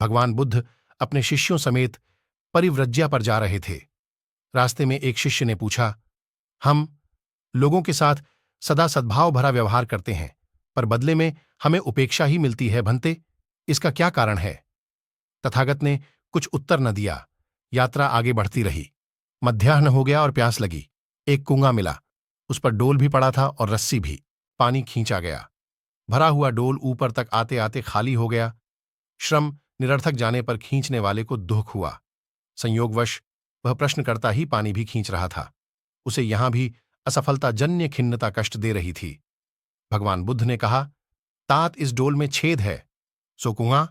भगवान बुद्ध अपने शिष्यों समेत परिव्रज्या पर जा रहे थे। रास्ते में एक शिष्य ने पूछा, हम लोगों के साथ सदा सद्भाव भरा व्यवहार करते हैं, पर बदले में हमें उपेक्षा ही मिलती है भंते, इसका क्या कारण है? तथागत ने कुछ उत्तर न दिया। यात्रा आगे बढ़ती रही। मध्याह्न हो गया और प्यास लगी। एक कुआं मिला, उस पर डोल भी पड़ा था और रस्सी भी। पानी खींचा गया। भरा हुआ डोल ऊपर तक आते आते खाली हो गया। श्रम निरर्थक जाने पर खींचने वाले को दुख हुआ। संयोगवश वह प्रश्नकर्ता ही पानी भी खींच रहा था। उसे यहां भी असफलता जन्य खिन्नता कष्ट दे रही थी। भगवान बुद्ध ने कहा, तात इस डोल में छेद है, सो कुआं,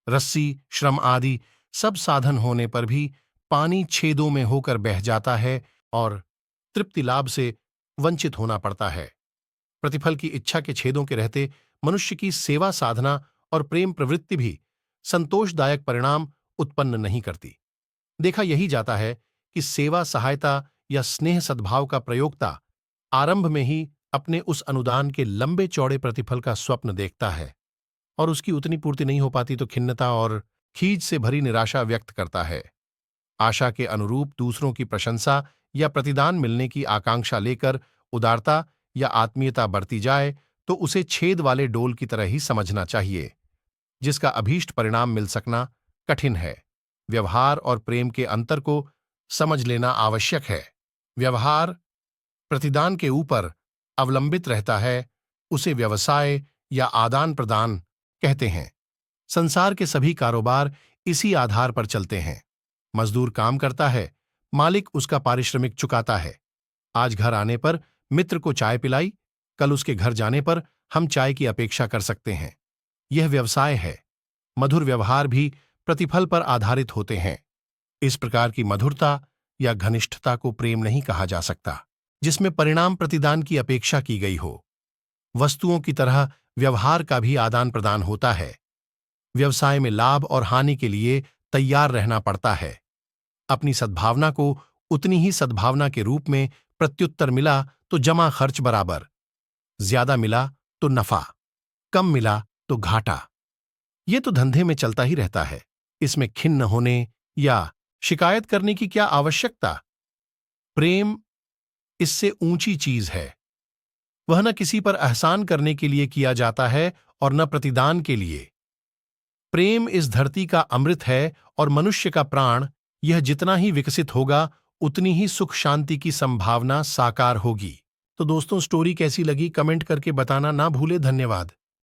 रस्सी, श्रम आदि सब साधन होने पर भी पानी छेदों में होकर बह जाता है और तृप्ति लाभ से वंचित होना पड़ता है। प्रतिफल की इच्छा के छेदों के रहते मनुष्य की सेवा साधना और प्रेम प्रवृत्ति भी संतोषदायक परिणाम उत्पन्न नहीं करती। देखा यही जाता है कि सेवा सहायता या स्नेह सद्भाव का प्रयोक्ता आरंभ में ही अपने उस अनुदान के लंबे चौड़े प्रतिफल का स्वप्न देखता है और उसकी उतनी पूर्ति नहीं हो पाती तो खिन्नता और खीज से भरी निराशा व्यक्त करता है। आशा के अनुरूप दूसरों की प्रशंसा या प्रतिदान मिलने की आकांक्षा लेकर उदारता या आत्मीयता बढ़ती जाए तो उसे छेद वाले डोल की तरह ही समझना चाहिए, जिसका अभीष्ट परिणाम मिल सकना कठिन है। व्यवहार और प्रेम के अंतर को समझ लेना आवश्यक है। व्यवहार प्रतिदान के ऊपर अवलंबित रहता है, उसे व्यवसाय या आदान प्रदान कहते हैं। संसार के सभी कारोबार इसी आधार पर चलते हैं। मजदूर काम करता है, मालिक उसका पारिश्रमिक चुकाता है। आज घर आने पर मित्र को चाय पिलाई, कल उसके घर जाने पर हम चाय की अपेक्षा कर सकते हैं। यह व्यवसाय है। मधुर व्यवहार भी प्रतिफल पर आधारित होते हैं। इस प्रकार की मधुरता या घनिष्ठता को प्रेम नहीं कहा जा सकता, जिसमें परिणाम प्रतिदान की अपेक्षा की गई हो। वस्तुओं की तरह व्यवहार का भी आदान प्रदान होता है। व्यवसाय में लाभ और हानि के लिए तैयार रहना पड़ता है। अपनी सद्भावना को उतनी ही सद्भावना के रूप में प्रत्युत्तर मिला तो जमा खर्च बराबर, ज्यादा मिला तो नफा, कम मिला तो घाटा। ये तो धंधे में चलता ही रहता है। इसमें खिन्न होने या शिकायत करने की क्या आवश्यकता? प्रेम इससे ऊंची चीज है। वह न किसी पर एहसान करने के लिए किया जाता है और न प्रतिदान के लिए। प्रेम इस धरती का अमृत है और मनुष्य का प्राण यह जितना ही विकसित होगा उतनी ही सुख शांति की संभावना साकार होगी। तो दोस्तों, स्टोरी कैसी लगी कमेंट करके बताना ना भूले। धन्यवाद।